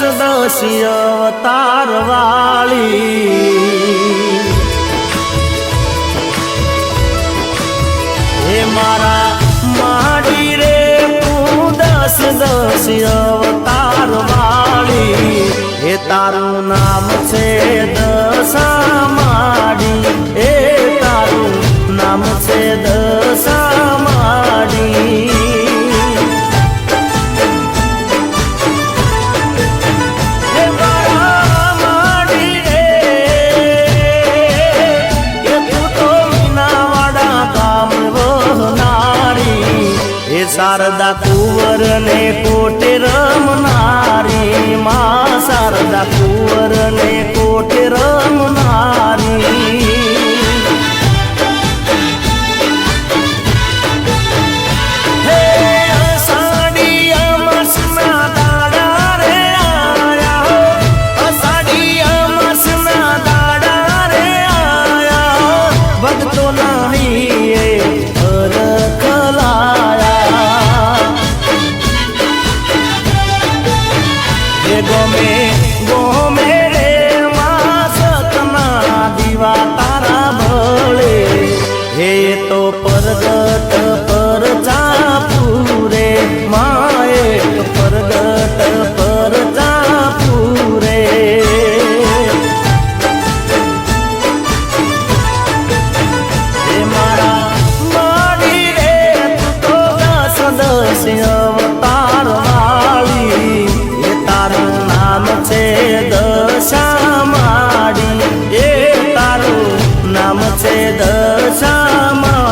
દસ અવતાર વાળી હે મારા માડી રે તું દસ અવતાર વાળી હે તારું નામ છે દશા માડી હે તારું નામ છે દશા માડી શારદા કુંવર ને કોટે રમનારી માં શારદા કુંવર ને કોટે રમનારી હે અષાઢી અમાસના દાડા રે આયા અષાઢી અમાસના દાડા રે આયા ભક્તો નહીં ગમે ગમે રે માં સતના દીવા તારા ભળે હે તો પરગટ પર ચાપુરે માએ તો પરગટ પર ચાપુરે હે મારા માડી રે તું તો દસ અવતાર વાળી તારું નામ છે દશા માડી એ તારું નામ છે દશા માડી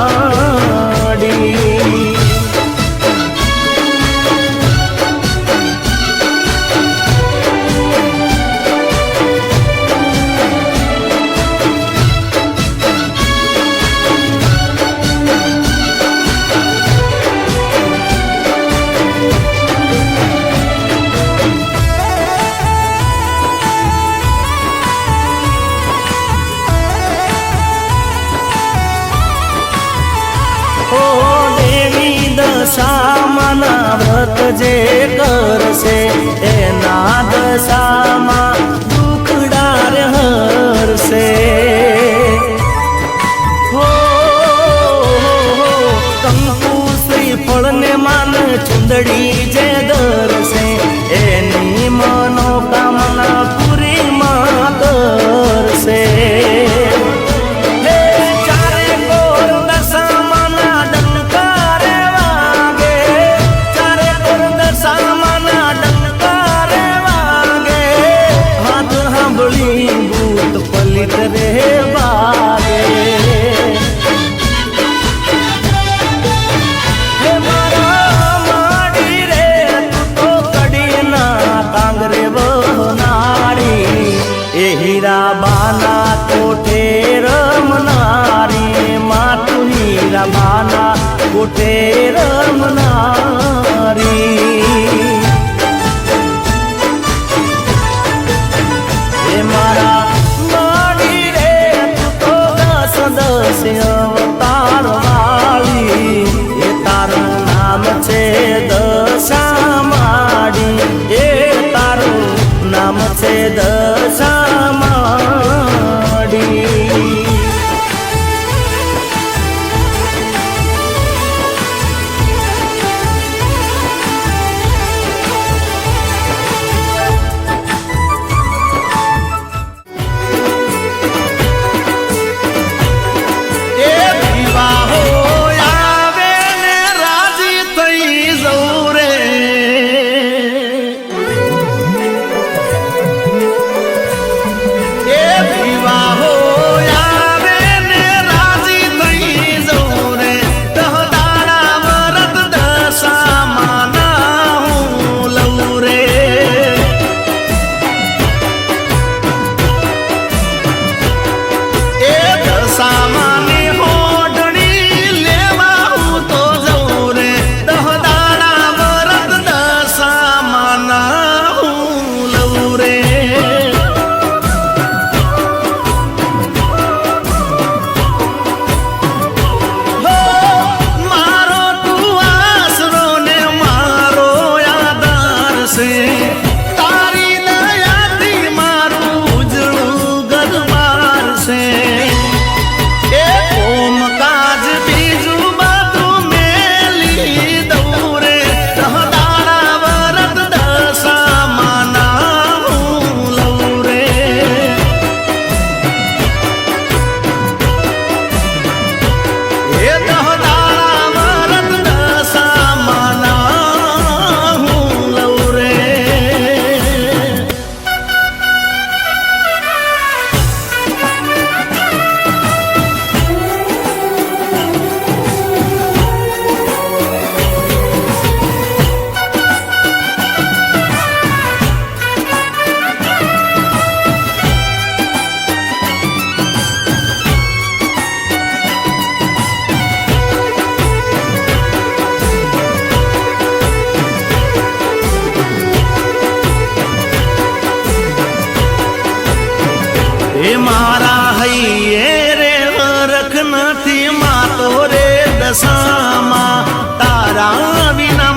દશામાં વ્રત જે કરશે એના દશામાં દુખડાર હરશે હો કંકુ શ્રીફળ ને માન ચુંદડી જે ધરશે એની મનોકામના પૂરી માં કરશે પલિત રે બાગે હે મારા માડી રે તું તો કડીના કાંગરે વહનારી એ હીરા બાના કોઠે રમનારી માતું હીરા બાના કોઠે રમનારી હે મારા દસ અવતાર વાળી એ તારું નામ છે દશા માડી એ તારું નામ છે દશા માડી એ મારા હૈયે રે હરખ નથી માતો રે દશામાં તારા વિના